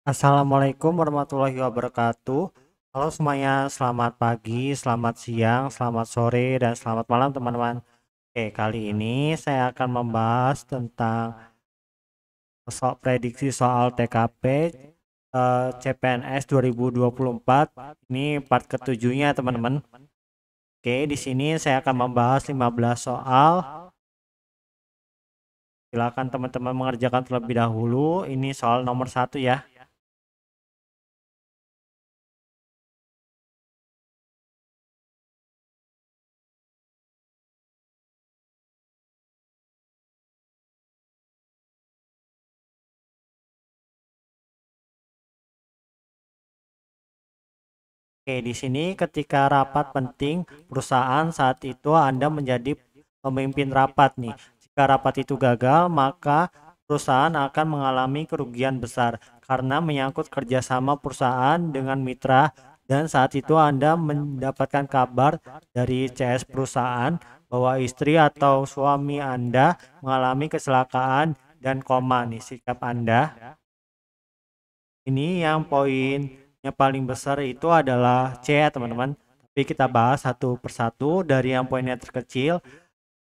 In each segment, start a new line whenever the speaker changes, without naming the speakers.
Assalamualaikum warahmatullahi wabarakatuh. Halo semuanya, selamat pagi, selamat siang, selamat sore, dan selamat malam teman-teman. Oke, kali ini saya akan membahas tentang prediksi soal TKP CPNS 2024. Ini part ketujuhnya teman-teman. Oke, di sini saya akan membahas 15 soal. Silakan teman-teman mengerjakan terlebih dahulu. Ini soal nomor satu ya. Oke, di sini ketika rapat penting perusahaan saat itu Anda menjadi pemimpin rapat nih. Jika rapat itu gagal, maka perusahaan akan mengalami kerugian besar karena menyangkut kerjasama perusahaan dengan mitra dan saat itu Anda mendapatkan kabar dari CS perusahaan bahwa istri atau suami Anda mengalami kecelakaan dan koma nih sikap Anda. Ini yang poinnya paling besar itu adalah C ya teman-teman. Tapi kita bahas satu persatu dari yang poinnya terkecil.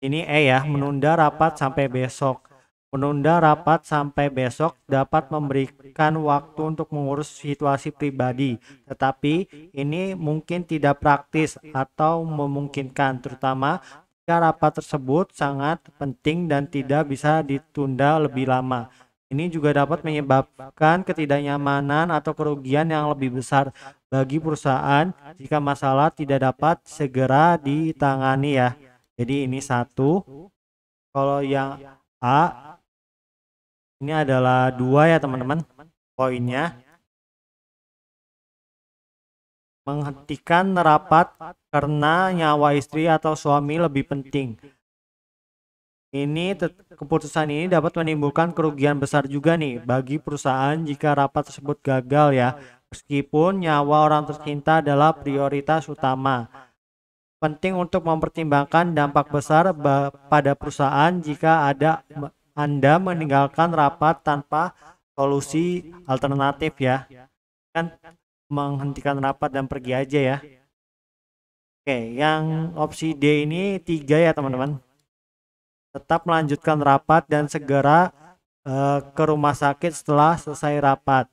Ini E ya, menunda rapat sampai besok. Menunda rapat sampai besok dapat memberikan waktu untuk mengurus situasi pribadi. Tetapi ini mungkin tidak praktis atau memungkinkan, terutama jika rapat tersebut sangat penting dan tidak bisa ditunda lebih lama. Ini juga dapat menyebabkan ketidaknyamanan atau kerugian yang lebih besar bagi perusahaan jika masalah tidak dapat segera ditangani ya. Jadi ini satu. Kalau yang A ini adalah dua ya teman-teman. Poinnya menghentikan rapat karena nyawa istri atau suami lebih penting. Keputusan ini dapat menimbulkan kerugian besar juga nih bagi perusahaan jika rapat tersebut gagal ya. Meskipun nyawa orang tercinta adalah prioritas utama. Penting untuk mempertimbangkan dampak besar pada perusahaan jika Anda meninggalkan rapat tanpa solusi alternatif ya. Kan menghentikan rapat dan pergi aja ya. Oke, yang opsi D ini 3 ya teman-teman. Tetap melanjutkan rapat dan segera ke rumah sakit setelah selesai rapat.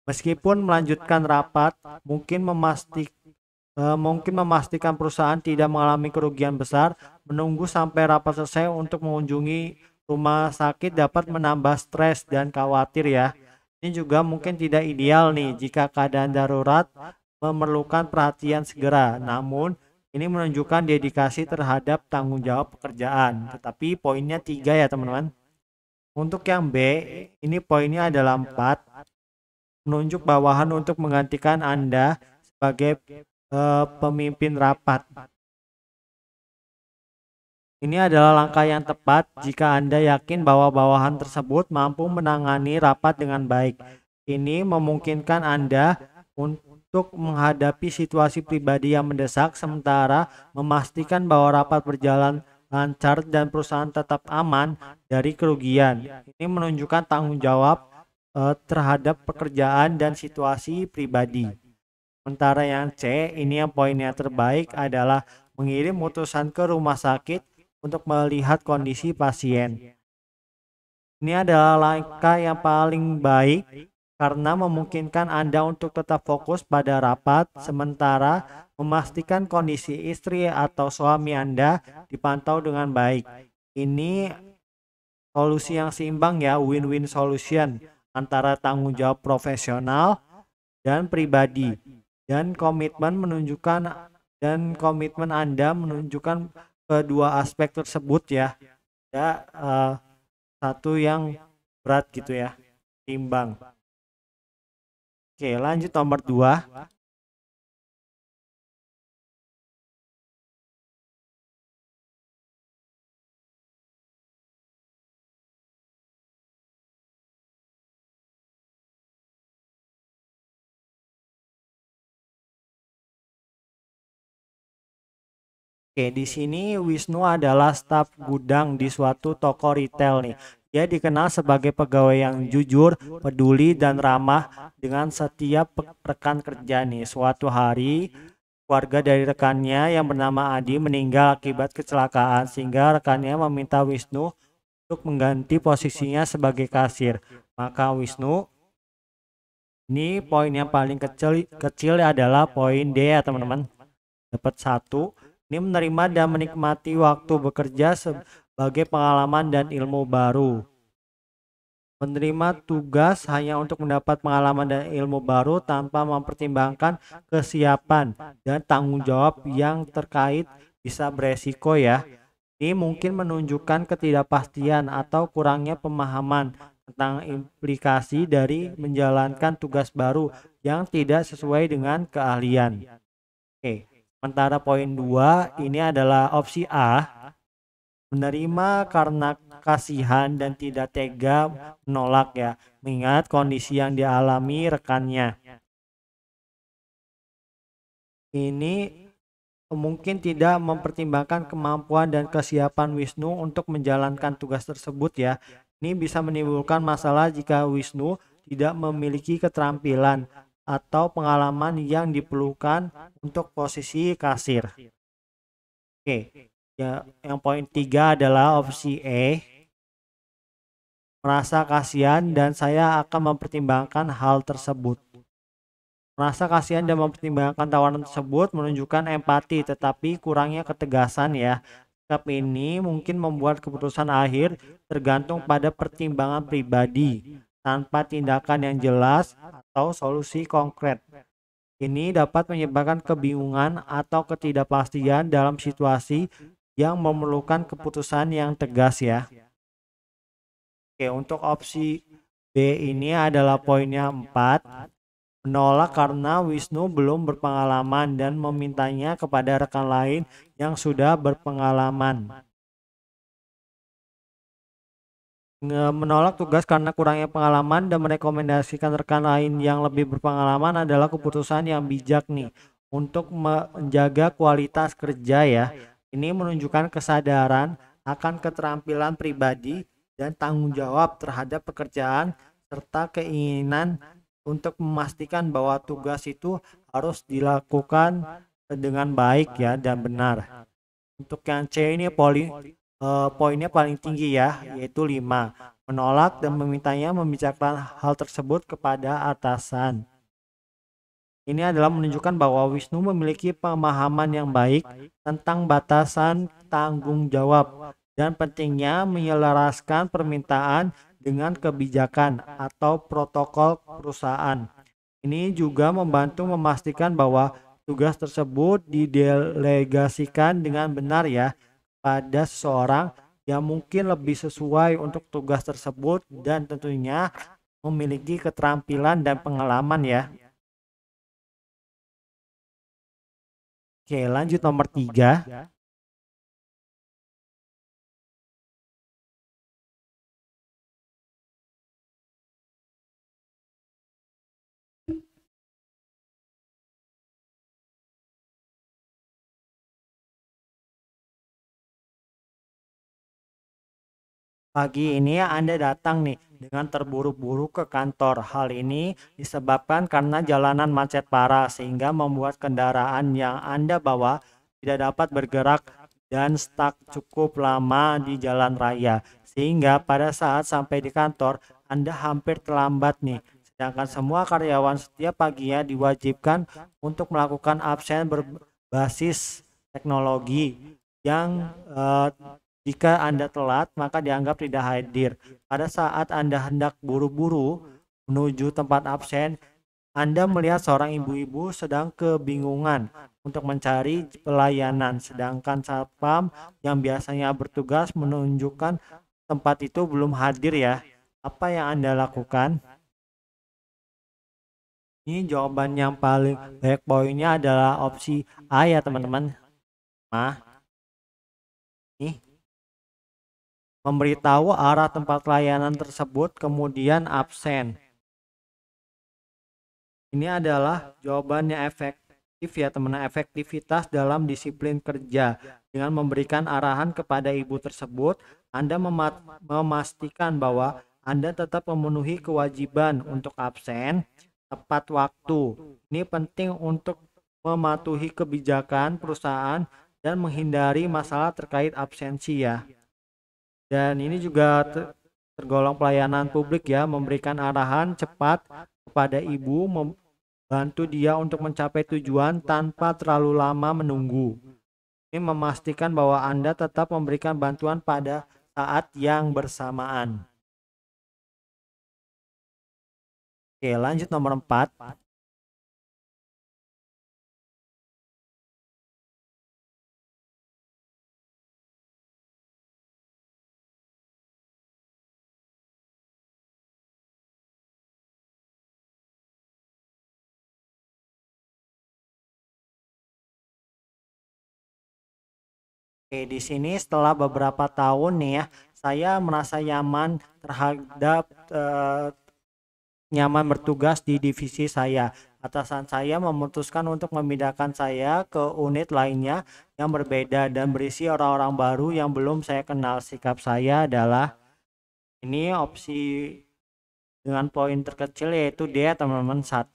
Meskipun melanjutkan rapat mungkin memastikan perusahaan tidak mengalami kerugian besar, menunggu sampai rapat selesai untuk mengunjungi rumah sakit dapat menambah stres dan khawatir ya. Ini juga mungkin tidak ideal nih jika keadaan darurat memerlukan perhatian segera. Namun, ini menunjukkan dedikasi terhadap tanggung jawab pekerjaan. Tetapi poinnya 3 ya teman-teman. Untuk yang B, ini poinnya adalah 4. Menunjuk bawahan untuk menggantikan Anda sebagai pemimpin rapat. Ini adalah langkah yang tepat jika Anda yakin bahwa bawahan tersebut mampu menangani rapat dengan baik. Ini memungkinkan Anda untuk menghadapi situasi pribadi yang mendesak sementara memastikan bahwa rapat berjalan lancar dan perusahaan tetap aman dari kerugian. Ini menunjukkan tanggung jawab terhadap pekerjaan dan situasi pribadi. Sementara yang C, ini yang poinnya terbaik adalah mengirim utusan ke rumah sakit untuk melihat kondisi pasien. Ini adalah langkah yang paling baik karena memungkinkan Anda untuk tetap fokus pada rapat sementara memastikan kondisi istri atau suami Anda dipantau dengan baik. Ini solusi yang seimbang ya, win-win solution antara tanggung jawab profesional dan pribadi dan komitmen Anda menunjukkan kedua aspek tersebut ya. Ya, satu yang berat gitu ya, timbang. Oke, lanjut nomor 2. Oke, di sini Wisnu adalah staf gudang di suatu toko retail nih. Dia dikenal sebagai pegawai yang jujur, peduli, dan ramah dengan setiap rekan kerja nih. Suatu hari, keluarga dari rekannya yang bernama Adi meninggal akibat kecelakaan sehingga rekannya meminta Wisnu untuk mengganti posisinya sebagai kasir. Maka Wisnu, ini poin yang paling kecil adalah poin D ya teman-teman. Dapat 1. Ini menerima dan menikmati waktu bekerja sebagai pengalaman dan ilmu baru. Menerima tugas hanya untuk mendapat pengalaman dan ilmu baru tanpa mempertimbangkan kesiapan dan tanggung jawab yang terkait bisa beresiko ya. Ini mungkin menunjukkan ketidakpastian atau kurangnya pemahaman tentang implikasi dari menjalankan tugas baru yang tidak sesuai dengan keahlian. Oke, sementara poin 2 ini adalah opsi A, menerima karena kasihan dan tidak tega menolak ya, mengingat kondisi yang dialami rekannya. Ini mungkin tidak mempertimbangkan kemampuan dan kesiapan Wisnu untuk menjalankan tugas tersebut ya. Ini bisa menimbulkan masalah jika Wisnu tidak memiliki keterampilan atau pengalaman yang diperlukan untuk posisi kasir. Oke, ya, yang poin 3 adalah opsi E, merasa kasihan dan saya akan mempertimbangkan hal tersebut. Merasa kasihan dan mempertimbangkan tawaran tersebut menunjukkan empati tetapi kurangnya ketegasan ya. Sikap ini mungkin membuat keputusan akhir tergantung pada pertimbangan pribadi tanpa tindakan yang jelas atau solusi konkret. Ini dapat menyebabkan kebingungan atau ketidakpastian dalam situasi yang memerlukan keputusan yang tegas ya. Oke, untuk opsi B ini adalah poinnya 4. Menolak karena Wisnu belum berpengalaman dan memintanya kepada rekan lain yang sudah berpengalaman. Menolak tugas karena kurangnya pengalaman dan merekomendasikan rekan lain yang lebih berpengalaman adalah keputusan yang bijak nih untuk menjaga kualitas kerja ya. Ini menunjukkan kesadaran akan keterampilan pribadi dan tanggung jawab terhadap pekerjaan serta keinginan untuk memastikan bahwa tugas itu harus dilakukan dengan baik ya dan benar. Untuk yang C ini poinnya paling tinggi ya, yaitu 5. Menolak dan memintanya membicarakan hal tersebut kepada atasan. Ini adalah menunjukkan bahwa Wisnu memiliki pemahaman yang baik tentang batasan tanggung jawab dan pentingnya menyelaraskan permintaan dengan kebijakan atau protokol perusahaan. Ini juga membantu memastikan bahwa tugas tersebut didelegasikan dengan benar ya pada seseorang yang mungkin lebih sesuai untuk tugas tersebut dan tentunya memiliki keterampilan dan pengalaman ya. Oke, lanjut nomor 3. Pagi ini Anda datang nih dengan terburu-buru ke kantor. Hal ini disebabkan karena jalanan macet parah sehingga membuat kendaraan yang Anda bawa tidak dapat bergerak dan stuck cukup lama di jalan raya. Sehingga pada saat sampai di kantor Anda hampir terlambat nih. Sedangkan semua karyawan setiap paginya diwajibkan untuk melakukan absen berbasis teknologi yang jika Anda telat, maka dianggap tidak hadir. Pada saat Anda hendak buru-buru menuju tempat absen, Anda melihat seorang ibu-ibu sedang kebingungan untuk mencari pelayanan, sedangkan satpam yang biasanya bertugas menunjukkan tempat itu belum hadir ya. Apa yang Anda lakukan? Ini jawaban yang paling banyak poinnya adalah opsi A ya teman-teman. Nih, memberitahu arah tempat layanan tersebut kemudian absen. Ini adalah jawaban yang efektif ya teman, efektivitas dalam disiplin kerja. Dengan memberikan arahan kepada ibu tersebut, Anda memastikan bahwa Anda tetap memenuhi kewajiban untuk absen tepat waktu. Ini penting untuk mematuhi kebijakan perusahaan dan menghindari masalah terkait absensi ya. Dan ini juga tergolong pelayanan publik ya, memberikan arahan cepat kepada ibu, membantu dia untuk mencapai tujuan tanpa terlalu lama menunggu. Ini memastikan bahwa Anda tetap memberikan bantuan pada saat yang bersamaan. Oke, lanjut nomor 4. Oke, di sini setelah beberapa tahun nih ya, saya merasa nyaman terhadap nyaman bertugas di divisi saya. Atasan saya memutuskan untuk memindahkan saya ke unit lainnya yang berbeda dan berisi orang-orang baru yang belum saya kenal. Sikap saya adalah ini opsi dengan poin terkecil, yaitu D teman-teman. 1,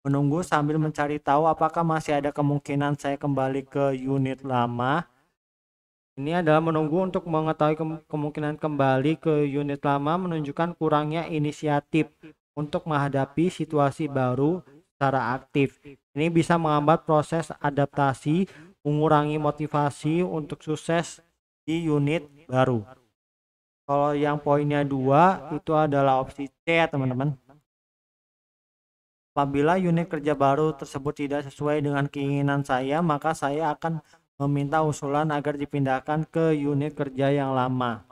menunggu sambil mencari tahu apakah masih ada kemungkinan saya kembali ke unit lama. Ini adalah menunggu untuk mengetahui kemungkinan kembali ke unit lama menunjukkan kurangnya inisiatif untuk menghadapi situasi baru secara aktif. Ini bisa menghambat proses adaptasi, mengurangi motivasi untuk sukses di unit baru. Kalau yang poinnya 2 itu adalah opsi C ya teman-teman. Apabila unit kerja baru tersebut tidak sesuai dengan keinginan saya, maka saya akan meminta usulan agar dipindahkan ke unit kerja yang lama.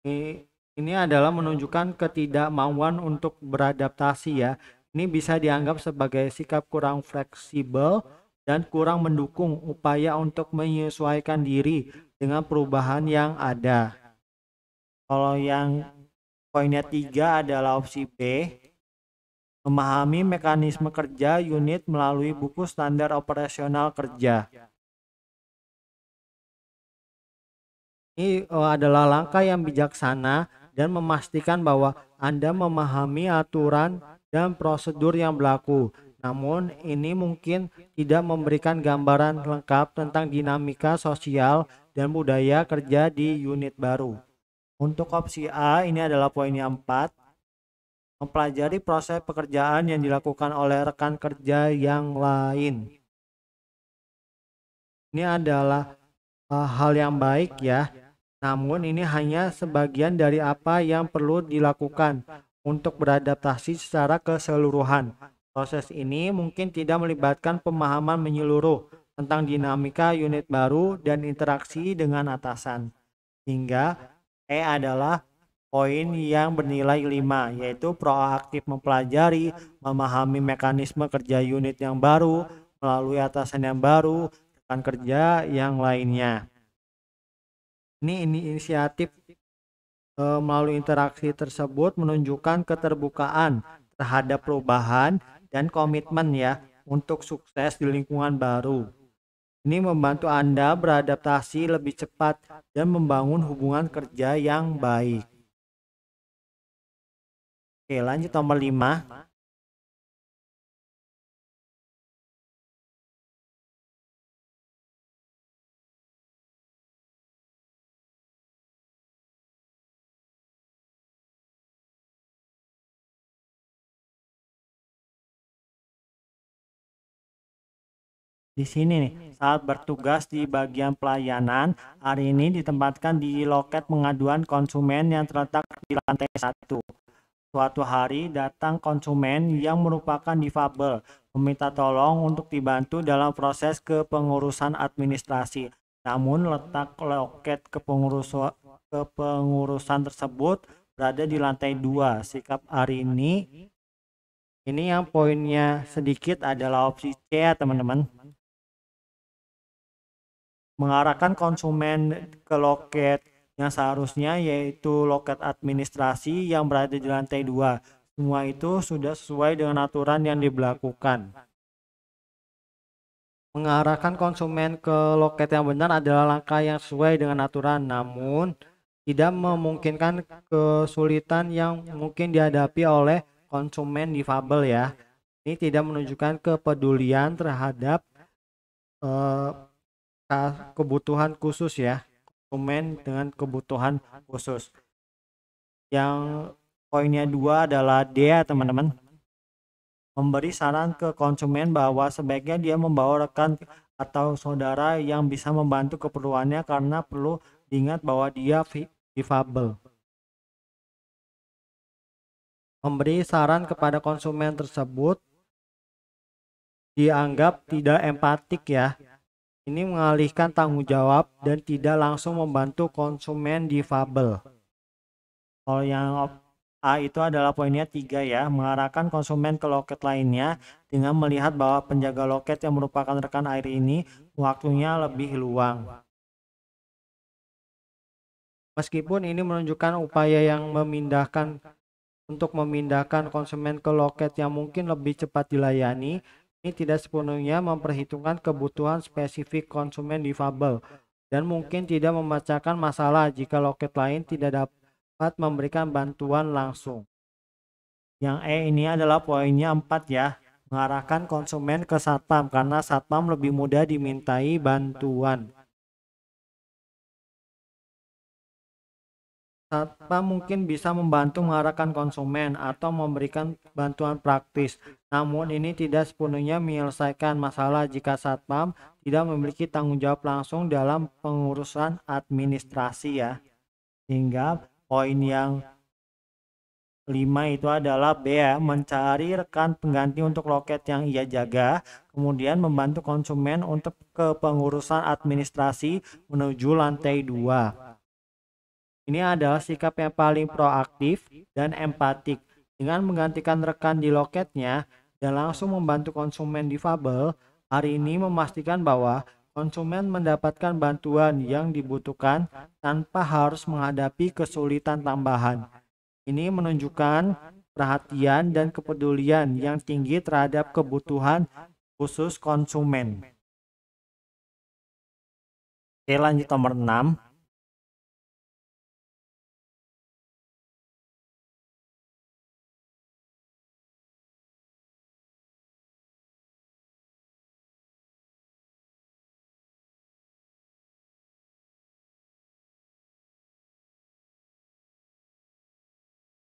Ini adalah menunjukkan ketidakmauan untuk beradaptasi ya. Ini bisa dianggap sebagai sikap kurang fleksibel dan kurang mendukung upaya untuk menyesuaikan diri dengan perubahan yang ada. Kalau yang poinnya 3 adalah opsi B, memahami mekanisme kerja unit melalui buku standar operasional kerja. Ini adalah langkah yang bijaksana dan memastikan bahwa Anda memahami aturan dan prosedur yang berlaku. Namun, ini mungkin tidak memberikan gambaran lengkap tentang dinamika sosial dan budaya kerja di unit baru. Untuk opsi A, ini adalah poin yang 4. Mempelajari proses pekerjaan yang dilakukan oleh rekan kerja yang lain. Ini adalah hal yang baik ya. Namun ini hanya sebagian dari apa yang perlu dilakukan untuk beradaptasi secara keseluruhan. Proses ini mungkin tidak melibatkan pemahaman menyeluruh tentang dinamika unit baru dan interaksi dengan atasan. Hingga E adalah poin yang bernilai 5, yaitu proaktif mempelajari, memahami mekanisme kerja unit yang baru, melalui atasan yang baru, rekan kerja yang lainnya. Ini inisiatif melalui interaksi tersebut menunjukkan keterbukaan terhadap perubahan dan komitmen ya untuk sukses di lingkungan baru. Ini membantu Anda beradaptasi lebih cepat dan membangun hubungan kerja yang baik. Oke, lanjut nomor 5. Di sini nih, saat bertugas di bagian pelayanan, hari ini ditempatkan di loket pengaduan konsumen yang terletak di lantai 1. Suatu hari datang konsumen yang merupakan difabel, meminta tolong untuk dibantu dalam proses kepengurusan administrasi. Namun letak loket kepengurusan tersebut berada di lantai 2. Sikap hari ini yang poinnya sedikit adalah opsi C ya teman-teman. Mengarahkan konsumen ke loket yang seharusnya, yaitu loket administrasi yang berada di lantai 2. Semua itu sudah sesuai dengan aturan yang diberlakukan. Mengarahkan konsumen ke loket yang benar adalah langkah yang sesuai dengan aturan, namun tidak memungkinkan kesulitan yang mungkin dihadapi oleh konsumen difabel ya. Ini tidak menunjukkan kepedulian terhadap eh, kebutuhan khusus ya, konsumen dengan kebutuhan khusus. Yang poinnya 2 adalah D ya teman-teman, memberi saran ke konsumen bahwa sebaiknya dia membawa rekan atau saudara yang bisa membantu keperluannya karena perlu diingat bahwa dia difabel. Memberi saran kepada konsumen tersebut dianggap tidak empatik ya. Ini mengalihkan tanggung jawab dan tidak langsung membantu konsumen difabel. Kalau yang A itu adalah poinnya 3 ya, mengarahkan konsumen ke loket lainnya dengan melihat bahwa penjaga loket yang merupakan rekan air ini waktunya lebih luang. Meskipun ini menunjukkan upaya yang memindahkan konsumen ke loket yang mungkin lebih cepat dilayani, ini tidak sepenuhnya memperhitungkan kebutuhan spesifik konsumen difabel dan mungkin tidak memecahkan masalah jika loket lain tidak dapat memberikan bantuan langsung. Yang E ini adalah poinnya 4 ya, mengarahkan konsumen ke satpam karena satpam lebih mudah dimintai bantuan. Satpam mungkin bisa membantu mengarahkan konsumen atau memberikan bantuan praktis. Namun ini tidak sepenuhnya menyelesaikan masalah jika satpam tidak memiliki tanggung jawab langsung dalam pengurusan administrasi ya. Sehingga poin yang 5 itu adalah B ya, mencari rekan pengganti untuk loket yang ia jaga, kemudian membantu konsumen untuk kepengurusan administrasi menuju lantai 2. Ini adalah sikap yang paling proaktif dan empatik. Dengan menggantikan rekan di loketnya dan langsung membantu konsumen difabel, hari ini memastikan bahwa konsumen mendapatkan bantuan yang dibutuhkan tanpa harus menghadapi kesulitan tambahan. Ini menunjukkan perhatian dan kepedulian yang tinggi terhadap kebutuhan khusus konsumen. Oke, lanjut nomor 6.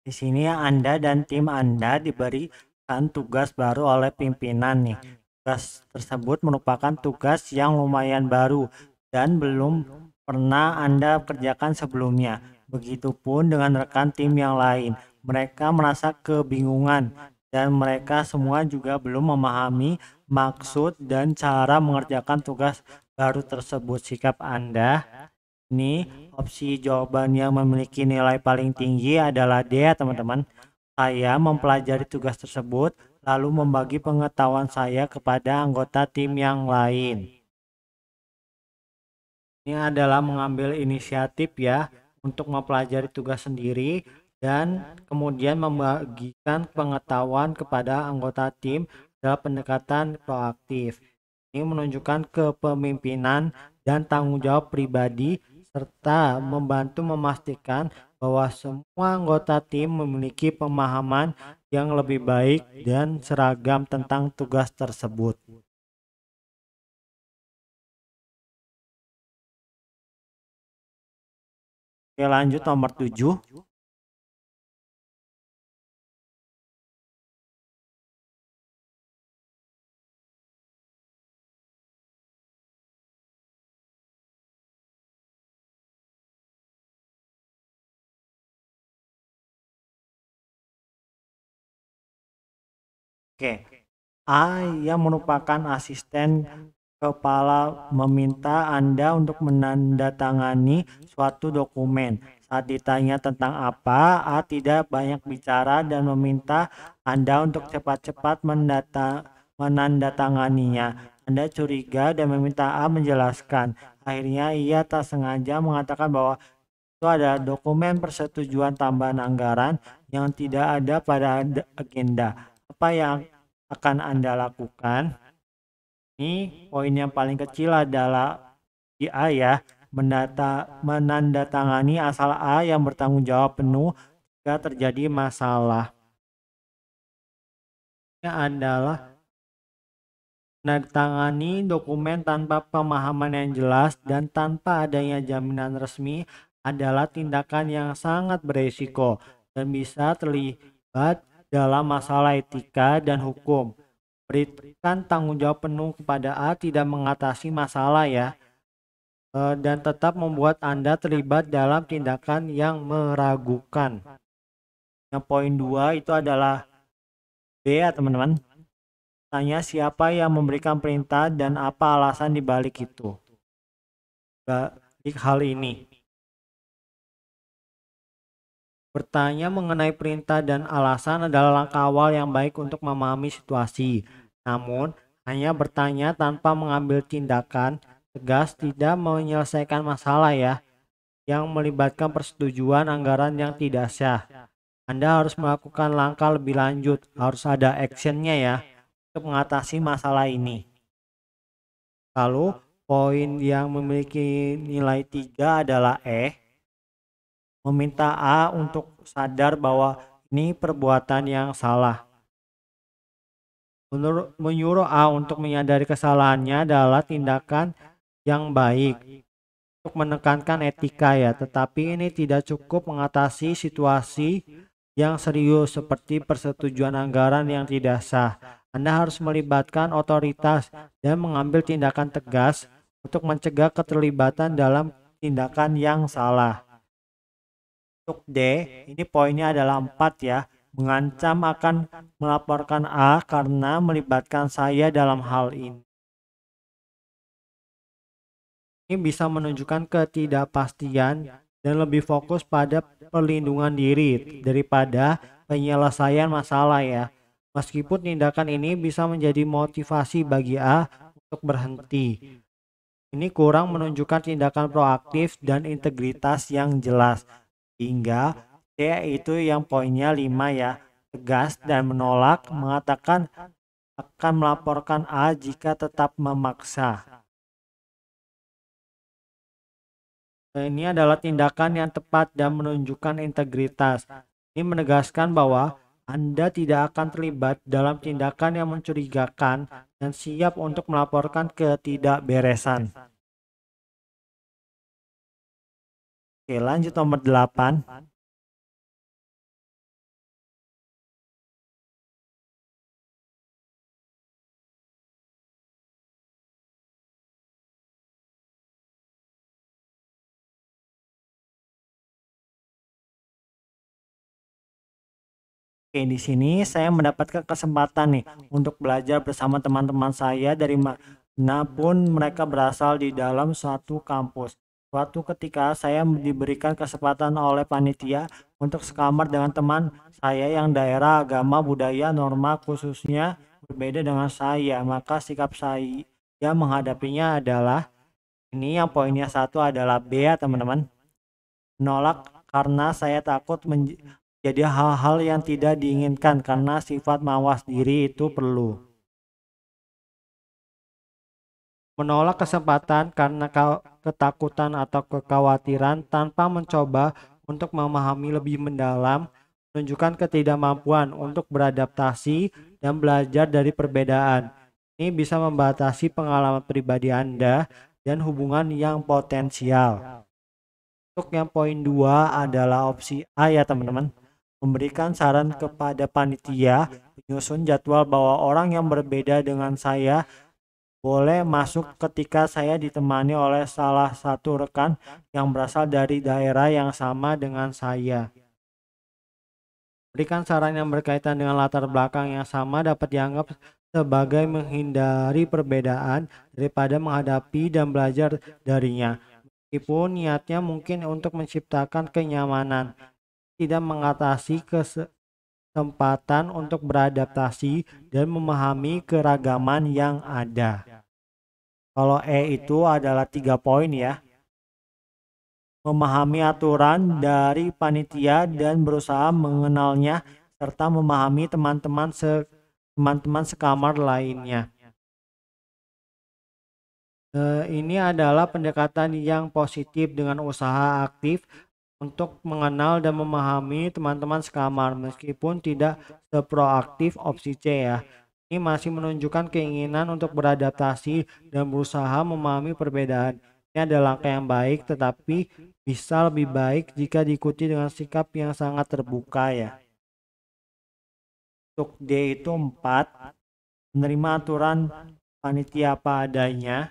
Di sini Anda dan tim Anda diberikan tugas baru oleh pimpinan nih. Tugas tersebut merupakan tugas yang lumayan baru dan belum pernah Anda kerjakan sebelumnya. Begitupun dengan rekan tim yang lain. Mereka merasa kebingungan dan mereka semua juga belum memahami maksud dan cara mengerjakan tugas baru tersebut. Sikap Anda ini opsi jawaban yang memiliki nilai paling tinggi adalah D ya teman-teman. Saya mempelajari tugas tersebut lalu membagi pengetahuan saya kepada anggota tim yang lain. Ini adalah mengambil inisiatif ya untuk mempelajari tugas sendiri dan kemudian membagikan pengetahuan kepada anggota tim dalam pendekatan proaktif. Ini menunjukkan kepemimpinan dan tanggung jawab pribadi serta membantu memastikan bahwa semua anggota tim memiliki pemahaman yang lebih baik dan seragam tentang tugas tersebut. Oke, lanjut nomor 7. Oke, A yang merupakan asisten kepala meminta Anda untuk menandatangani suatu dokumen. Saat ditanya tentang apa, A tidak banyak bicara dan meminta Anda untuk cepat-cepat menandatanganinya. Anda curiga dan meminta A menjelaskan. Akhirnya ia tak sengaja mengatakan bahwa Itu ada dokumen persetujuan tambahan anggaran yang tidak ada pada agenda. Apa yang akan Anda lakukan? Ini poin yang paling kecil adalah di A ya, menandatangani asal A yang bertanggung jawab penuh jika terjadi masalah. Ini adalah menandatangani dokumen tanpa pemahaman yang jelas dan tanpa adanya jaminan resmi adalah tindakan yang sangat beresiko dan bisa terlibat dalam masalah etika dan hukum. Berikan tanggung jawab penuh kepada A tidak mengatasi masalah ya, dan tetap membuat Anda terlibat dalam tindakan yang meragukan. Yang poin 2 itu adalah B ya teman-teman. Tanya siapa yang memberikan perintah dan apa alasan dibalik itu. Balik hal ini. Bertanya mengenai perintah dan alasan adalah langkah awal yang baik untuk memahami situasi. Namun, hanya bertanya tanpa mengambil tindakan tegas tidak menyelesaikan masalah ya, yang melibatkan persetujuan anggaran yang tidak sah. Anda harus melakukan langkah lebih lanjut, harus ada actionnya ya, untuk mengatasi masalah ini. Lalu, poin yang memiliki nilai 3 adalah meminta A untuk sadar bahwa ini perbuatan yang salah. Menyuruh A untuk menyadari kesalahannya adalah tindakan yang baik untuk menekankan etika ya, tetapi ini tidak cukup mengatasi situasi yang serius seperti persetujuan anggaran yang tidak sah. Anda harus melibatkan otoritas dan mengambil tindakan tegas untuk mencegah keterlibatan dalam tindakan yang salah. Untuk D, ini poinnya adalah 4 ya. Mengancam akan melaporkan A karena melibatkan saya dalam hal ini. Ini bisa menunjukkan ketidakpastian dan lebih fokus pada perlindungan diri daripada penyelesaian masalah ya. Meskipun tindakan ini bisa menjadi motivasi bagi A untuk berhenti. Ini kurang menunjukkan tindakan proaktif dan integritas yang jelas. Hingga C itu yang poinnya 5 ya. Tegas dan menolak, mengatakan akan melaporkan A jika tetap memaksa. Ini adalah tindakan yang tepat dan menunjukkan integritas. Ini menegaskan bahwa Anda tidak akan terlibat dalam tindakan yang mencurigakan dan siap untuk melaporkan ketidakberesan. Oke, lanjut nomor 8. Oke, di sini saya mendapatkan kesempatan nih untuk belajar bersama teman-teman saya dari manapun mereka berasal di dalam suatu kampus. Suatu ketika saya diberikan kesempatan oleh panitia untuk sekamar dengan teman saya yang daerah agama budaya norma khususnya berbeda dengan saya. Maka sikap saya menghadapinya adalah ini yang poinnya 1 adalah B ya teman-teman. Menolak karena saya takut jadi hal-hal yang tidak diinginkan karena sifat mawas diri itu perlu. Menolak kesempatan karena ketakutan atau kekhawatiran tanpa mencoba untuk memahami lebih mendalam, menunjukkan ketidakmampuan untuk beradaptasi dan belajar dari perbedaan. Ini bisa membatasi pengalaman pribadi Anda dan hubungan yang potensial. Untuk yang poin 2 adalah opsi A ya teman-teman. Memberikan saran kepada panitia menyusun jadwal bahwa orang yang berbeda dengan saya boleh masuk ketika saya ditemani oleh salah satu rekan yang berasal dari daerah yang sama dengan saya. Berikan saran yang berkaitan dengan latar belakang yang sama dapat dianggap sebagai menghindari perbedaan daripada menghadapi dan belajar darinya. Meskipun niatnya mungkin untuk menciptakan kenyamanan, tidak mengatasi kesempatan untuk beradaptasi dan memahami keragaman yang ada. Kalau E itu adalah 3 poin ya. memahami aturan dari panitia dan berusaha mengenalnya serta memahami teman-teman sekamar lainnya. Ini adalah pendekatan yang positif dengan usaha aktif untuk mengenal dan memahami teman-teman sekamar meskipun tidak seproaktif opsi C ya. Ini masih menunjukkan keinginan untuk beradaptasi dan berusaha memahami perbedaan. Ini adalah langkah yang baik tetapi bisa lebih baik jika diikuti dengan sikap yang sangat terbuka ya. Untuk D itu 4, menerima aturan panitia apa adanya.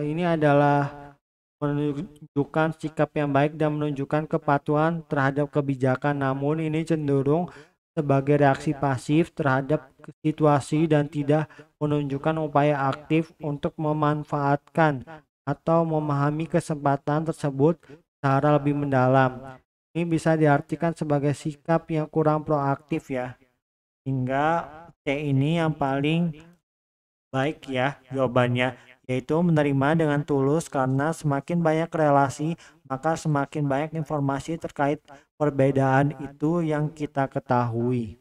Ini adalah menunjukkan sikap yang baik dan menunjukkan kepatuhan terhadap kebijakan, namun ini cenderung sebagai reaksi pasif terhadap situasi dan tidak menunjukkan upaya aktif untuk memanfaatkan atau memahami kesempatan tersebut secara lebih mendalam. Ini bisa diartikan sebagai sikap yang kurang proaktif ya. Hingga C ini yang paling baik ya jawabannya, yaitu menerima dengan tulus karena semakin banyak relasi, maka semakin banyak informasi terkait perbedaan itu yang kita ketahui.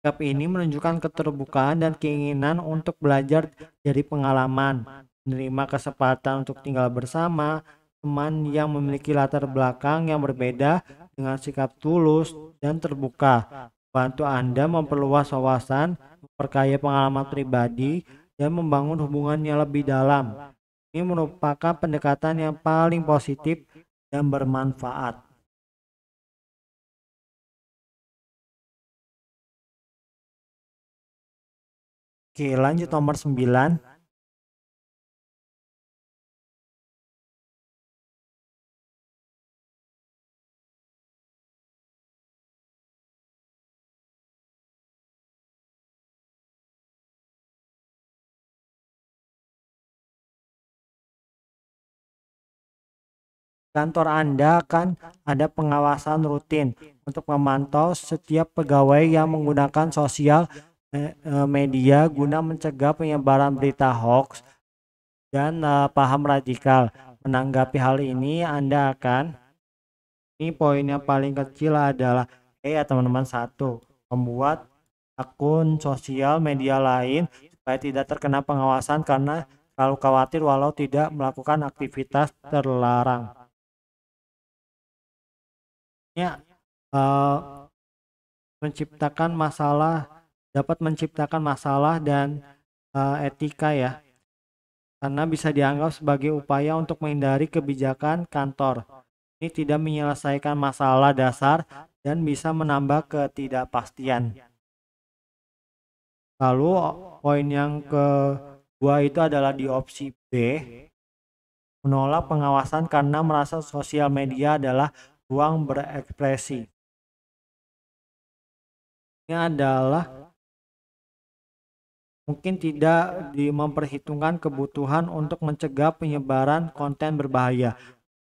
Sikap ini menunjukkan keterbukaan dan keinginan untuk belajar dari pengalaman, menerima kesempatan untuk tinggal bersama teman yang memiliki latar belakang yang berbeda dengan sikap tulus dan terbuka. Bantu Anda memperluas wawasan, memperkaya pengalaman pribadi, dan membangun hubungan yang lebih dalam. Ini merupakan pendekatan yang paling positif dan bermanfaat. Oke, lanjut nomor 9. Kantor Anda kan ada pengawasan rutin untuk memantau setiap pegawai yang menggunakan sosial media guna mencegah penyebaran berita hoax dan paham radikal. Menanggapi hal ini, Anda akan, ini poin yang paling kecil adalah ya teman-teman, satu, membuat akun sosial media lain supaya tidak terkena pengawasan karena terlalu khawatir walau tidak melakukan aktivitas terlarang. Ya, dapat menciptakan masalah dan etika ya, karena bisa dianggap sebagai upaya untuk menghindari kebijakan kantor. Ini tidak menyelesaikan masalah dasar dan bisa menambah ketidakpastian. Lalu poin yang kedua itu adalah di opsi B, menolak pengawasan karena merasa sosial media adalah ruang berekspresi. Ini adalah mungkin tidak memperhitungkan kebutuhan untuk mencegah penyebaran konten berbahaya.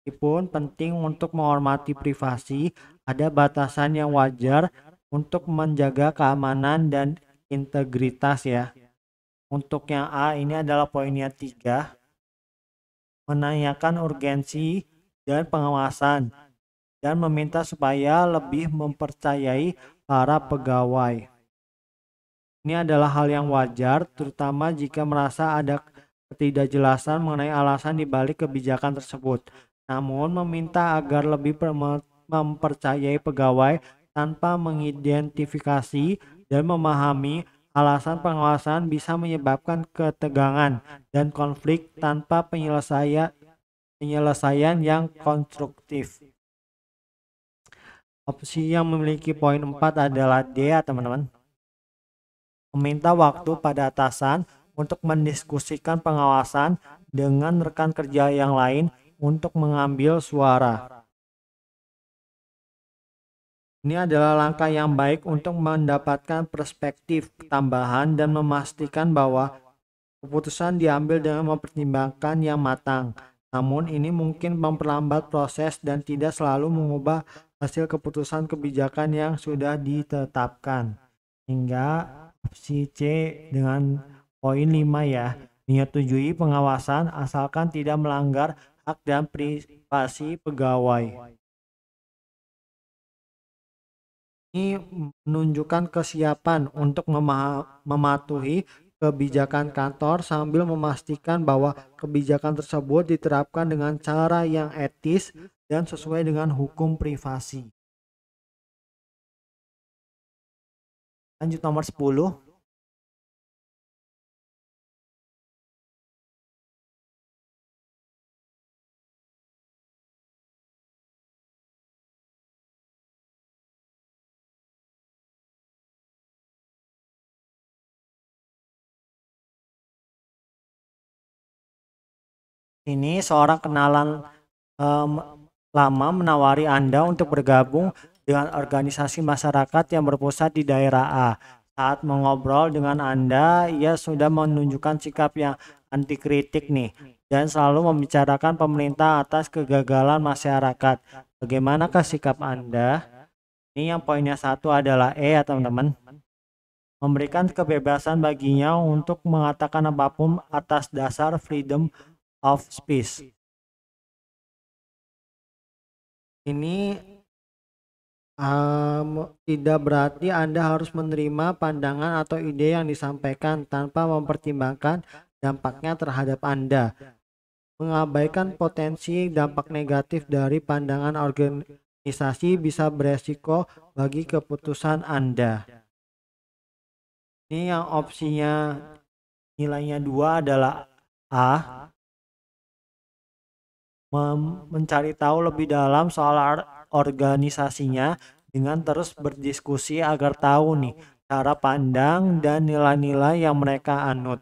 Meskipun penting untuk menghormati privasi, ada batasan yang wajar untuk menjaga keamanan dan integritas ya. Untuk yang A ini adalah poinnya 3, menanyakan urgensi dan pengawasan dan meminta supaya lebih mempercayai para pegawai. Ini adalah hal yang wajar, terutama jika merasa ada ketidakjelasan mengenai alasan dibalik kebijakan tersebut. Namun, meminta agar lebih mempercayai pegawai tanpa mengidentifikasi dan memahami alasan pengawasan bisa menyebabkan ketegangan dan konflik tanpa penyelesaian yang konstruktif. Opsi yang memiliki poin 4 adalah D ya teman-teman. Meminta waktu pada atasan untuk mendiskusikan pengawasan dengan rekan kerja yang lain untuk mengambil suara. Ini adalah langkah yang baik untuk mendapatkan perspektif tambahan dan memastikan bahwa keputusan diambil dengan mempertimbangkan yang matang. Namun ini mungkin memperlambat proses dan tidak selalu mengubah hasil keputusan kebijakan yang sudah ditetapkan. Hingga opsi C dengan poin 5 ya. menyetujui pengawasan asalkan tidak melanggar hak dan privasi pegawai. Ini menunjukkan kesiapan untuk mematuhi kebijakan kantor sambil memastikan bahwa kebijakan tersebut diterapkan dengan cara yang etis dan sesuai dengan hukum privasi. Lanjut nomor 10. Ini seorang kenalan em, lama menawari Anda untuk bergabung dengan organisasi masyarakat yang berpusat di daerah A. Saat mengobrol dengan Anda, ia sudah menunjukkan sikap yang anti kritik nih dan selalu membicarakan pemerintah atas kegagalan masyarakat. Bagaimanakah sikap Anda? Ini yang poinnya 1 adalah E ya teman-teman. Memberikan kebebasan baginya untuk mengatakan apapun atas dasar freedom of speech. Ini tidak berarti Anda harus menerima pandangan atau ide yang disampaikan tanpa mempertimbangkan dampaknya terhadap Anda. Mengabaikan potensi dampak negatif dari pandangan organisasi bisa beresiko bagi keputusan Anda. Ini yang opsinya nilainya 2 adalah A. Mencari tahu lebih dalam soal organisasinya dengan terus berdiskusi agar tahu nih cara pandang dan nilai-nilai yang mereka anut.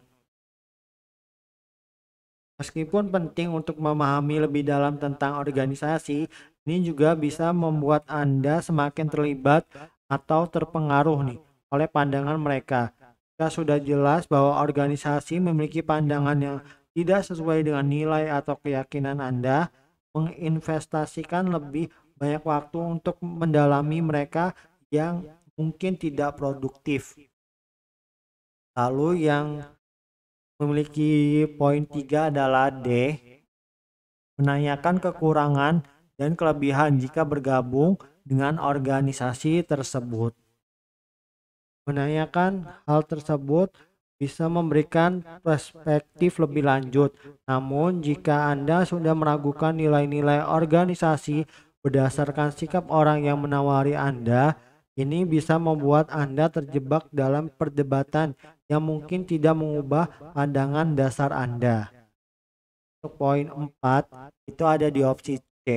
Meskipun penting untuk memahami lebih dalam tentang organisasi, ini juga bisa membuat Anda semakin terlibat atau terpengaruh nih oleh pandangan mereka. Jika sudah jelas bahwa organisasi memiliki pandangan yang tidak sesuai dengan nilai atau keyakinan Anda, menginvestasikan lebih banyak waktu untuk mendalami mereka yang mungkin tidak produktif. Lalu yang memiliki poin 3 adalah D. Menanyakan kekurangan dan kelebihan jika bergabung dengan organisasi tersebut. Menanyakan hal tersebut bisa memberikan perspektif lebih lanjut. Namun, jika Anda sudah meragukan nilai-nilai organisasi berdasarkan sikap orang yang menawari Anda, ini bisa membuat Anda terjebak dalam perdebatan yang mungkin tidak mengubah pandangan dasar Anda. Untuk poin 4, itu ada di opsi C,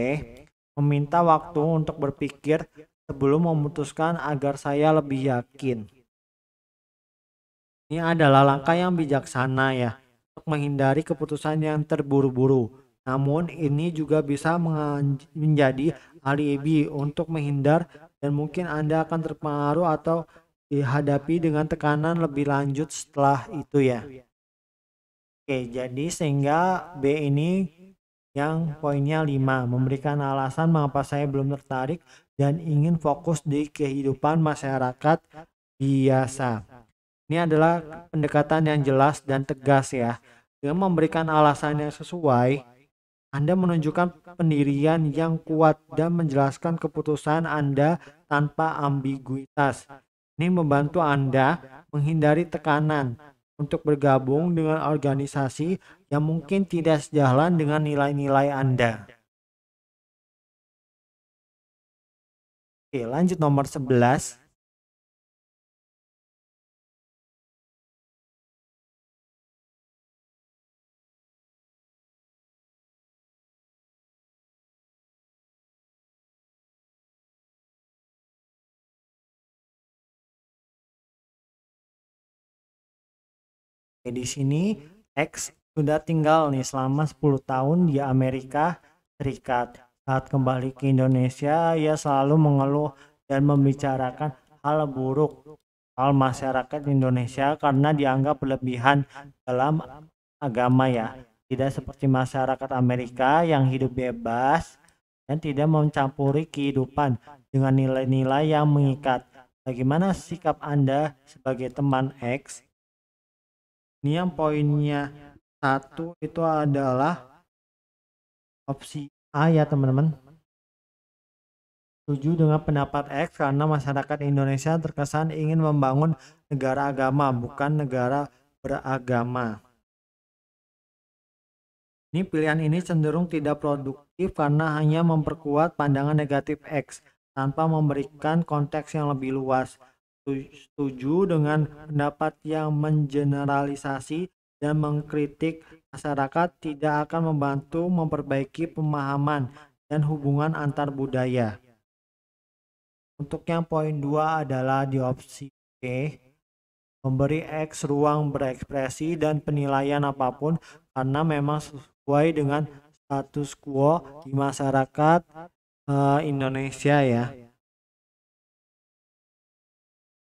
meminta waktu untuk berpikir sebelum memutuskan agar saya lebih yakin. Ini adalah langkah yang bijaksana ya, untuk menghindari keputusan yang terburu-buru. Namun ini juga bisa menjadi alibi untuk menghindar dan mungkin Anda akan terpengaruh atau dihadapi dengan tekanan lebih lanjut setelah itu ya. Oke, jadi sehingga B ini yang poinnya 5, memberikan alasan mengapa saya belum tertarik dan ingin fokus di kehidupan masyarakat biasa. Ini adalah pendekatan yang jelas dan tegas ya. Dengan memberikan alasan yang sesuai, Anda menunjukkan pendirian yang kuat dan menjelaskan keputusan Anda tanpa ambiguitas. Ini membantu Anda menghindari tekanan untuk bergabung dengan organisasi yang mungkin tidak sejalan dengan nilai-nilai Anda. Oke, lanjut nomor 11. Di sini X sudah tinggal nih selama 10 tahun di Amerika Serikat. Saat kembali ke Indonesia, ia selalu mengeluh dan membicarakan hal buruk soal masyarakat Indonesia karena dianggap berlebihan dalam agama ya. Tidak seperti masyarakat Amerika yang hidup bebas dan tidak mencampuri kehidupan dengan nilai-nilai yang mengikat. Bagaimana sikap Anda sebagai teman X? Ini yang poinnya Satu itu adalah opsi A ya teman-teman. Setuju dengan pendapat X karena masyarakat Indonesia terkesan ingin membangun negara agama, bukan negara beragama. Ini pilihan ini cenderung tidak produktif karena hanya memperkuat pandangan negatif X tanpa memberikan konteks yang lebih luas. Setuju dengan pendapat yang mengeneralisasi dan mengkritik masyarakat tidak akan membantu memperbaiki pemahaman dan hubungan antar budaya. Untuk yang poin 2 adalah di opsi B, memberi X ruang berekspresi dan penilaian apapun karena memang sesuai dengan status quo di masyarakat Indonesia ya.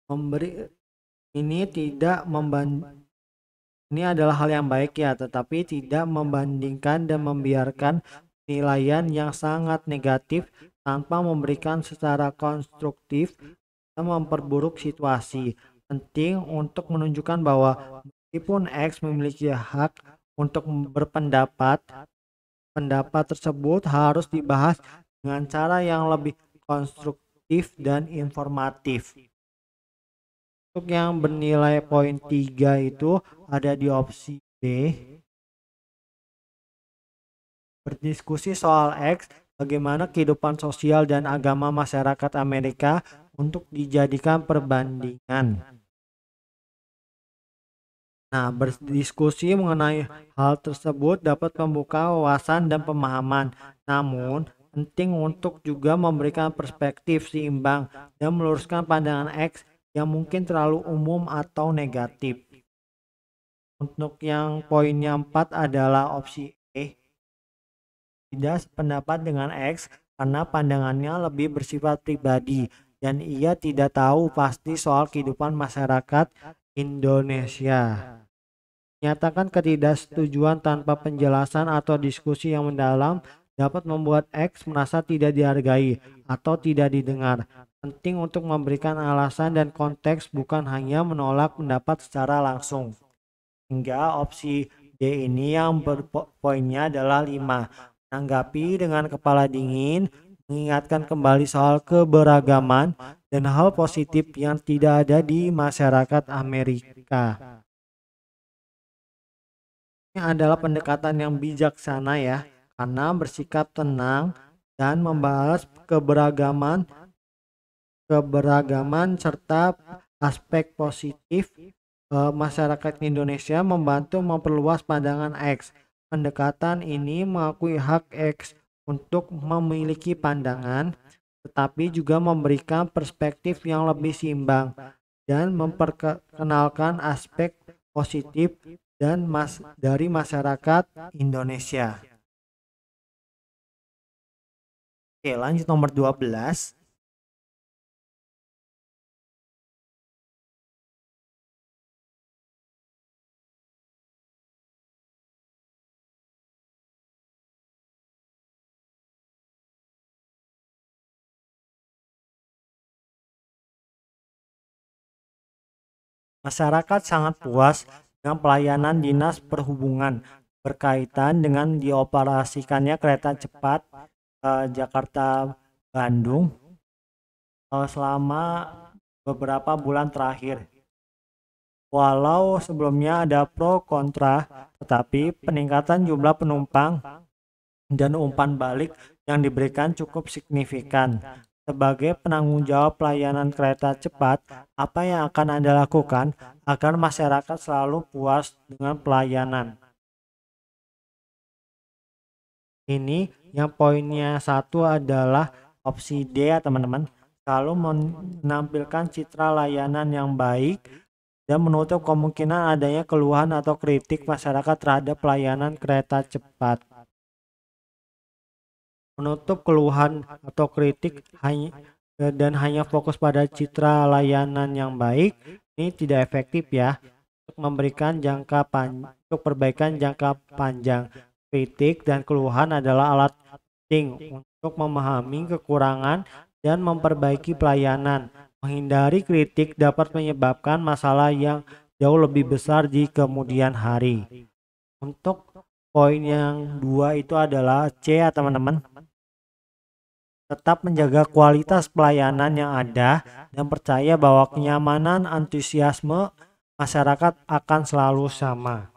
Memberi ini tidak ini adalah hal yang baik ya, tetapi tidak membandingkan dan membiarkan penilaian yang sangat negatif tanpa memberikan secara konstruktif dan memperburuk situasi. Penting untuk menunjukkan bahwa meskipun X memiliki hak untuk berpendapat, pendapat tersebut harus dibahas dengan cara yang lebih konstruktif dan informatif. Untuk yang bernilai poin 3 itu ada di opsi B. Berdiskusi soal X, bagaimana kehidupan sosial dan agama masyarakat Amerika untuk dijadikan perbandingan. Nah, berdiskusi mengenai hal tersebut dapat membuka wawasan dan pemahaman. Namun, penting untuk juga memberikan perspektif seimbang dan meluruskan pandangan X yang mungkin terlalu umum atau negatif. Untuk yang poinnya 4 adalah opsi E. Tidak sependapat dengan X karena pandangannya lebih bersifat pribadi dan ia tidak tahu pasti soal kehidupan masyarakat Indonesia. Nyatakan ketidaksetujuan tanpa penjelasan atau diskusi yang mendalam dapat membuat X merasa tidak dihargai atau tidak didengar. Penting untuk memberikan alasan dan konteks, bukan hanya menolak pendapat secara langsung. Hingga opsi D ini yang berpoinnya adalah 5. Menanggapi dengan kepala dingin, mengingatkan kembali soal keberagaman dan hal positif yang tidak ada di masyarakat Amerika. Ini adalah pendekatan yang bijaksana ya, karena bersikap tenang dan membahas keberagaman serta aspek positif masyarakat Indonesia, membantu memperluas pandangan X. Pendekatan ini mengakui hak X untuk memiliki pandangan, tetapi juga memberikan perspektif yang lebih seimbang dan memperkenalkan aspek positif dan dari masyarakat Indonesia. Oke, lanjut nomor 12. Masyarakat sangat puas dengan pelayanan Dinas Perhubungan berkaitan dengan dioperasikannya kereta cepat Jakarta-Bandung selama beberapa bulan terakhir. Walau sebelumnya ada pro kontra, tetapi peningkatan jumlah penumpang dan umpan balik yang diberikan cukup signifikan. Sebagai penanggung jawab pelayanan kereta cepat, apa yang akan Anda lakukan agar masyarakat selalu puas dengan pelayanan? Ini yang poinnya 1 adalah opsi D ya teman-teman. Selalu menampilkan citra layanan yang baik dan menutup kemungkinan adanya keluhan atau kritik masyarakat terhadap pelayanan kereta cepat. Menutup keluhan atau kritik hanya fokus pada citra layanan yang baik ini tidak efektif ya untuk memberikan untuk perbaikan jangka panjang. Kritik dan keluhan adalah alat penting untuk memahami kekurangan dan memperbaiki pelayanan. Menghindari kritik dapat menyebabkan masalah yang jauh lebih besar di kemudian hari. Untuk poin yang dua itu adalah C ya teman-teman. Tetap menjaga kualitas pelayanan yang ada dan percaya bahwa kenyamanan antusiasme masyarakat akan selalu sama.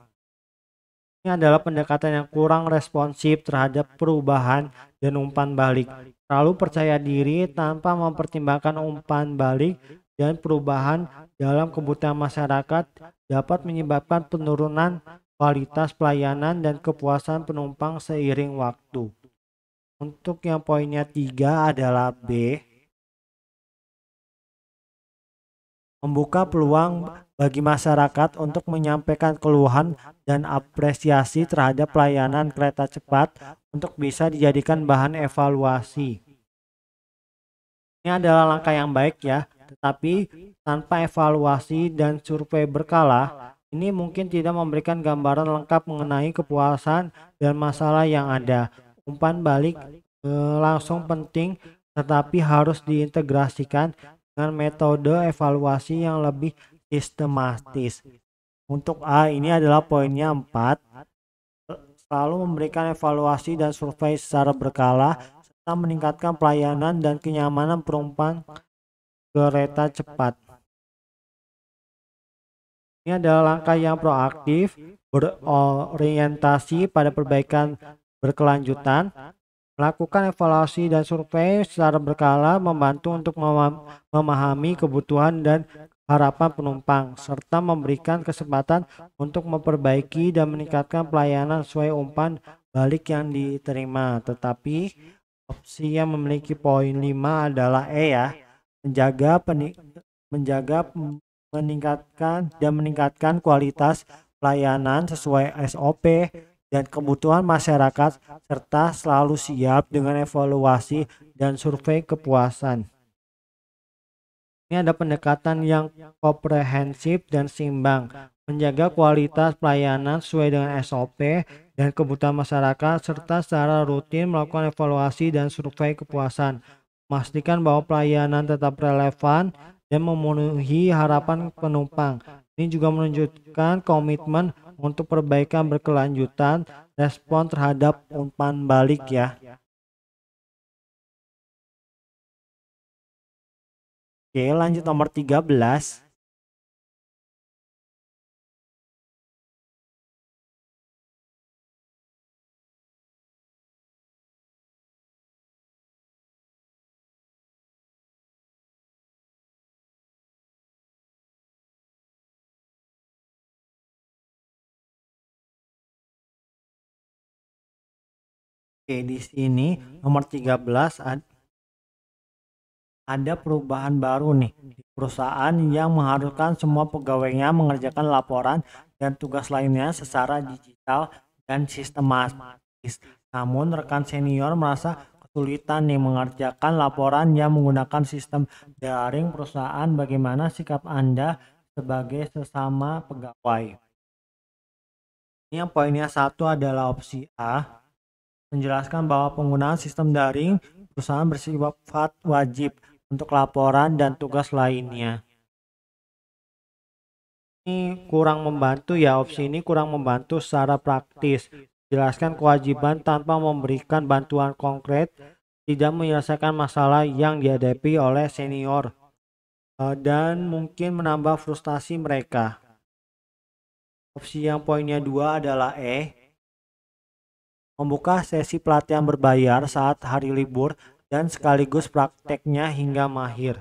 Ini adalah pendekatan yang kurang responsif terhadap perubahan dan umpan balik. Terlalu percaya diri tanpa mempertimbangkan umpan balik dan perubahan dalam kebutuhan masyarakat dapat menyebabkan penurunan kualitas pelayanan dan kepuasan penumpang seiring waktu. Untuk yang poinnya 3 adalah B, membuka peluang bagi masyarakat untuk menyampaikan keluhan dan apresiasi terhadap pelayanan kereta cepat untuk bisa dijadikan bahan evaluasi. Ini adalah langkah yang baik ya, tetapi tanpa evaluasi dan survei berkala, ini mungkin tidak memberikan gambaran lengkap mengenai kepuasan dan masalah yang ada. Umpan balik langsung penting, tetapi harus diintegrasikan dengan metode evaluasi yang lebih sistematis. Untuk A, ini adalah poinnya 4. Selalu memberikan evaluasi dan survei secara berkala serta meningkatkan pelayanan dan kenyamanan penumpang kereta cepat. Ini adalah langkah yang proaktif, berorientasi pada perbaikan berkelanjutan. Melakukan evaluasi dan survei secara berkala membantu untuk memahami kebutuhan dan harapan penumpang, serta memberikan kesempatan untuk memperbaiki dan meningkatkan pelayanan sesuai umpan balik yang diterima. Tetapi opsi yang memiliki poin 5 adalah E ya, menjaga meningkatkan kualitas pelayanan sesuai SOP dan kebutuhan masyarakat serta selalu siap dengan evaluasi dan survei kepuasan. Ini ada pendekatan yang komprehensif dan seimbang, menjaga kualitas pelayanan sesuai dengan SOP dan kebutuhan masyarakat serta secara rutin melakukan evaluasi dan survei kepuasan, memastikan bahwa pelayanan tetap relevan dan memenuhi harapan penumpang. Ini juga menunjukkan komitmen untuk perbaikan berkelanjutan respon terhadap umpan balik ya. Oke, lanjut nomor 13. Oke, di sini nomor 13 ada perubahan baru nih di perusahaan yang mengharuskan semua pegawainya mengerjakan laporan dan tugas lainnya secara digital dan sistematis. Namun rekan senior merasa kesulitan nih mengerjakan laporan yang menggunakan sistem daring perusahaan. Bagaimana sikap Anda sebagai sesama pegawai? Ini yang poinnya 1 adalah opsi A, menjelaskan bahwa penggunaan sistem daring perusahaan bersifat wajib untuk laporan dan tugas lainnya. Ini kurang membantu ya, opsi ini kurang membantu secara praktis. Jelaskan kewajiban tanpa memberikan bantuan konkret, tidak menyelesaikan masalah yang dihadapi oleh senior, dan mungkin menambah frustasi mereka. Opsi yang poinnya 2 adalah E, membuka sesi pelatihan berbayar saat hari libur dan sekaligus prakteknya hingga mahir.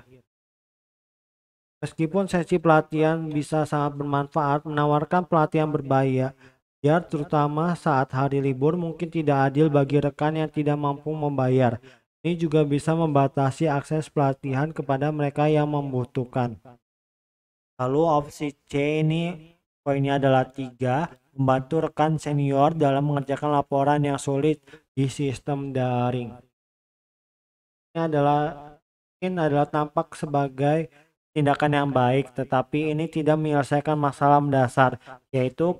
Meskipun sesi pelatihan bisa sangat bermanfaat, menawarkan pelatihan berbayar terutama saat hari libur mungkin tidak adil bagi rekan yang tidak mampu membayar. Ini juga bisa membatasi akses pelatihan kepada mereka yang membutuhkan. Lalu opsi C ini poinnya adalah 3, membantu rekan senior dalam mengerjakan laporan yang sulit di sistem daring. Ini adalah tampak sebagai tindakan yang baik, tetapi ini tidak menyelesaikan masalah mendasar, yaitu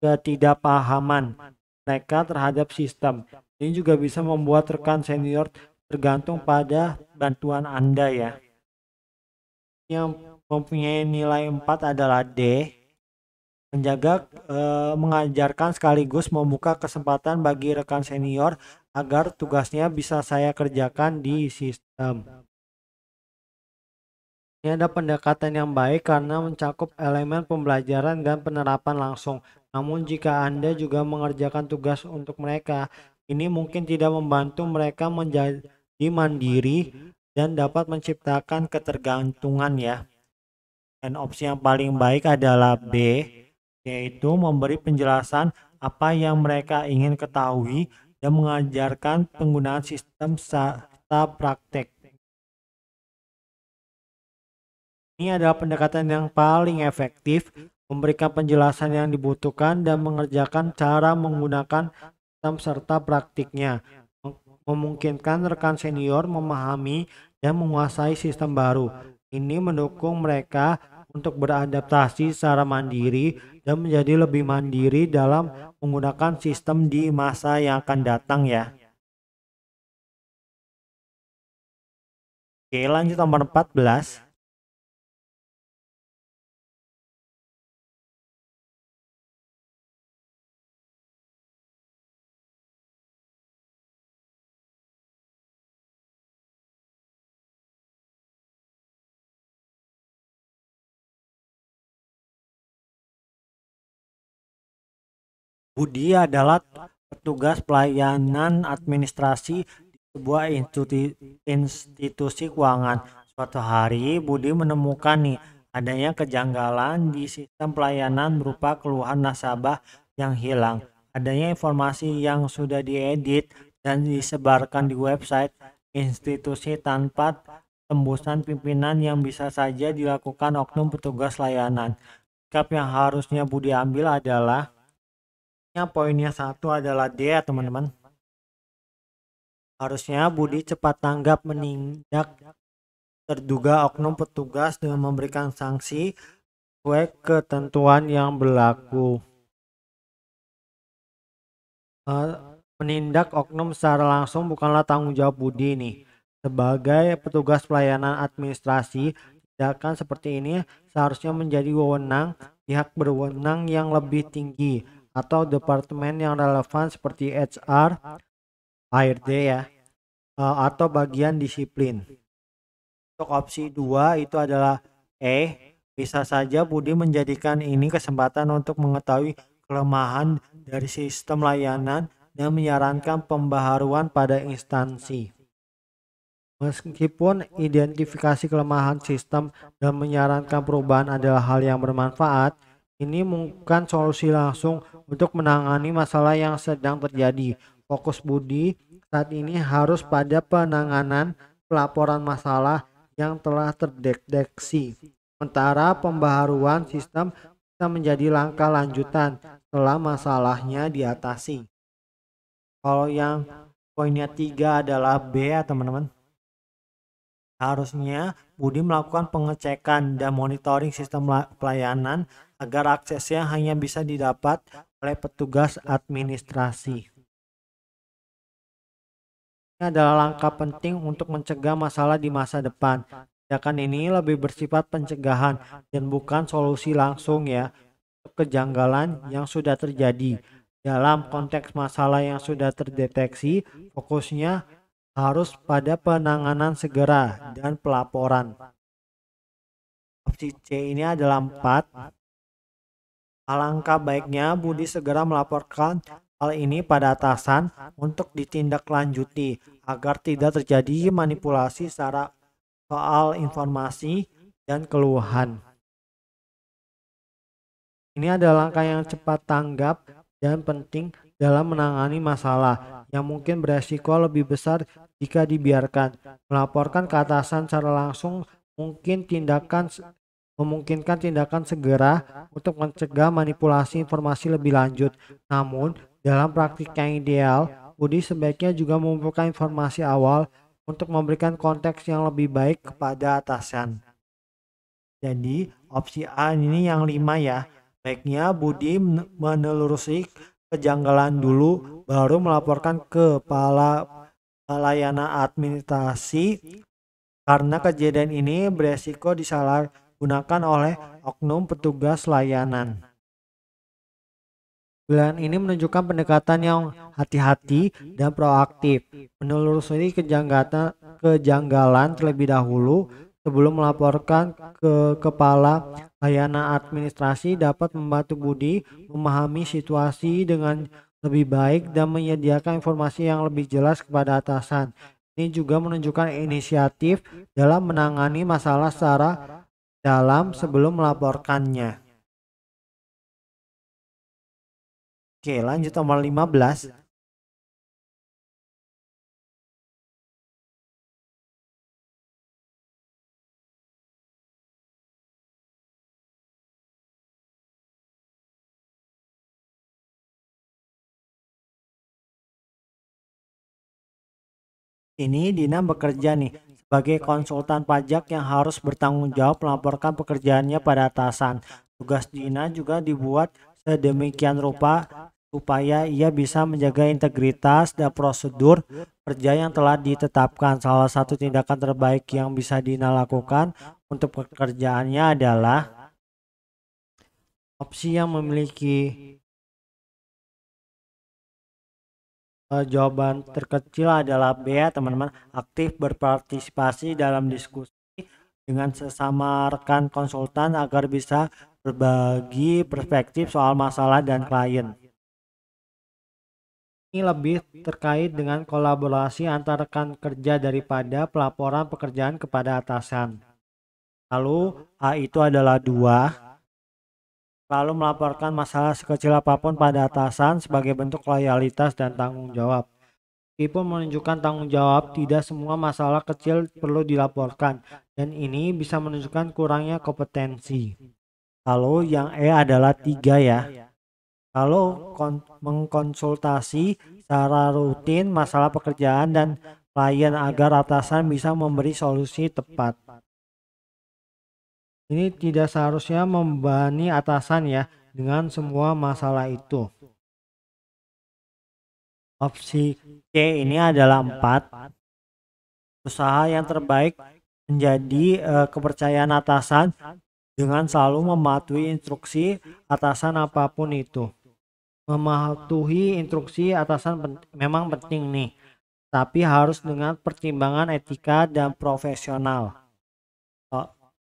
ketidakpahaman mereka terhadap sistem. Ini juga bisa membuat rekan senior tergantung pada bantuan Anda ya. Yang mempunyai nilai 4 adalah D, mengajarkan sekaligus membuka kesempatan bagi rekan senior agar tugasnya bisa saya kerjakan di sistem. Ini ada pendekatan yang baik karena mencakup elemen pembelajaran dan penerapan langsung. Namun jika Anda juga mengerjakan tugas untuk mereka, ini mungkin tidak membantu mereka menjadi mandiri dan dapat menciptakan ketergantungan ya. Dan opsi yang paling baik adalah B, yaitu memberi penjelasan apa yang mereka ingin ketahui dan mengajarkan penggunaan sistem serta praktek. Ini adalah pendekatan yang paling efektif, memberikan penjelasan yang dibutuhkan dan mengerjakan cara menggunakan sistem serta praktiknya, memungkinkan rekan senior memahami dan menguasai sistem baru. Ini mendukung mereka untuk beradaptasi secara mandiri dan menjadi lebih mandiri dalam menggunakan sistem di masa yang akan datang ya. Oke, lanjut nomor 14. Budi adalah petugas pelayanan administrasi di sebuah institusi keuangan. Suatu hari Budi menemukan nih adanya kejanggalan di sistem pelayanan berupa keluhan nasabah yang hilang. Adanya informasi yang sudah diedit dan disebarkan di website institusi tanpa tembusan pimpinan yang bisa saja dilakukan oknum petugas layanan. Sikap yang harusnya Budi ambil adalah poinnya satu adalah D ya teman-teman. Harusnya Budi cepat tanggap menindak terduga oknum petugas dengan memberikan sanksi sesuai ketentuan yang berlaku. Menindak oknum secara langsung bukanlah tanggung jawab Budi nih. Sebagai petugas pelayanan administrasi, tindakan seperti ini seharusnya menjadi wewenang pihak berwenang yang lebih tinggi atau departemen yang relevan seperti HR, HRD ya, atau bagian disiplin. Untuk opsi 2 itu adalah bisa saja Budi menjadikan ini kesempatan untuk mengetahui kelemahan dari sistem layanan dan menyarankan pembaharuan pada instansi. Meskipun identifikasi kelemahan sistem dan menyarankan perubahan adalah hal yang bermanfaat, ini bukan solusi langsung untuk menangani masalah yang sedang terjadi. Fokus Budi saat ini harus pada penanganan pelaporan masalah yang telah terdeteksi. Sementara pembaharuan sistem bisa menjadi langkah lanjutan setelah masalahnya diatasi. Kalau yang poinnya 3 adalah B ya teman-teman. Harusnya Budi melakukan pengecekan dan monitoring sistem pelayanan agar aksesnya hanya bisa didapat oleh petugas administrasi. Ini adalah langkah penting untuk mencegah masalah di masa depan. Tindakan ini lebih bersifat pencegahan dan bukan solusi langsung ya untuk kejanggalan yang sudah terjadi. Dalam konteks masalah yang sudah terdeteksi, fokusnya harus pada penanganan segera dan pelaporan. Opsi C ini adalah 4. Alangkah baiknya Budi segera melaporkan hal ini pada atasan untuk ditindaklanjuti agar tidak terjadi manipulasi secara soal informasi dan keluhan. Ini adalah langkah yang cepat tanggap dan penting dalam menangani masalah yang mungkin beresiko lebih besar jika dibiarkan. Melaporkan ke atasan secara langsung memungkinkan tindakan segera untuk mencegah manipulasi informasi lebih lanjut. Namun, dalam praktik yang ideal, Budi sebaiknya juga mengumpulkan informasi awal untuk memberikan konteks yang lebih baik kepada atasan. Jadi, opsi A ini yang 5 ya. Baiknya Budi menelusuri kejanggalan dulu baru melaporkan ke kepala pelayanan administrasi karena kejadian ini beresiko disalahgunakan oleh oknum petugas layanan. Pilihan ini menunjukkan pendekatan yang hati-hati dan proaktif, menelusuri kejanggalan terlebih dahulu sebelum melaporkan ke kepala layanan administrasi dapat membantu Budi memahami situasi dengan lebih baik dan menyediakan informasi yang lebih jelas kepada atasan. Ini juga menunjukkan inisiatif dalam menangani masalah secara dalam sebelum melaporkannya. Oke, lanjut nomor 15. Ini Dina bekerja nih sebagai konsultan pajak yang harus bertanggung jawab melaporkan pekerjaannya pada atasan. Tugas Dina juga dibuat sedemikian rupa supaya ia bisa menjaga integritas dan prosedur kerja yang telah ditetapkan. Salah satu tindakan terbaik yang bisa Dina lakukan untuk pekerjaannya adalah opsi yang memiliki jawaban terkecil adalah B ya teman-teman. Aktif berpartisipasi dalam diskusi dengan sesama rekan konsultan agar bisa berbagi perspektif soal masalah dan klien. Ini lebih terkait dengan kolaborasi antar rekan kerja daripada pelaporan pekerjaan kepada atasan. Lalu A itu adalah 2. Lalu melaporkan masalah sekecil apapun pada atasan sebagai bentuk loyalitas dan tanggung jawab. Meskipun menunjukkan tanggung jawab, tidak semua masalah kecil perlu dilaporkan, dan ini bisa menunjukkan kurangnya kompetensi. Lalu yang E adalah 3 ya. Lalu mengkonsultasi secara rutin masalah pekerjaan dan klien agar atasan bisa memberi solusi tepat. Ini tidak seharusnya membebani atasan ya dengan semua masalah itu. Opsi C ini adalah 4. Usaha yang terbaik menjadi kepercayaan atasan dengan selalu mematuhi instruksi atasan apapun itu. Mematuhi instruksi atasan memang penting nih, tapi harus dengan pertimbangan etika dan profesional.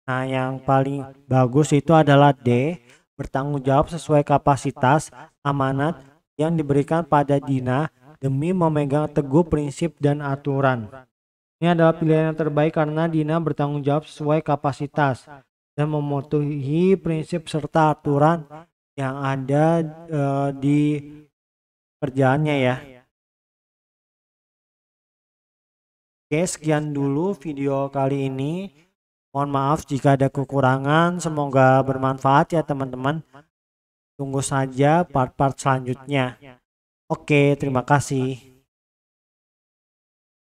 Nah, yang paling bagus itu adalah D, bertanggung jawab sesuai kapasitas amanat yang diberikan pada Dina demi memegang teguh prinsip dan aturan. Ini adalah pilihan yang terbaik karena Dina bertanggung jawab sesuai kapasitas dan mematuhi prinsip serta aturan yang ada di kerjaannya ya. Oke, sekian dulu video kali ini. Mohon maaf jika ada kekurangan, semoga bermanfaat ya teman-teman. Tunggu saja part-part selanjutnya. Oke, terima kasih.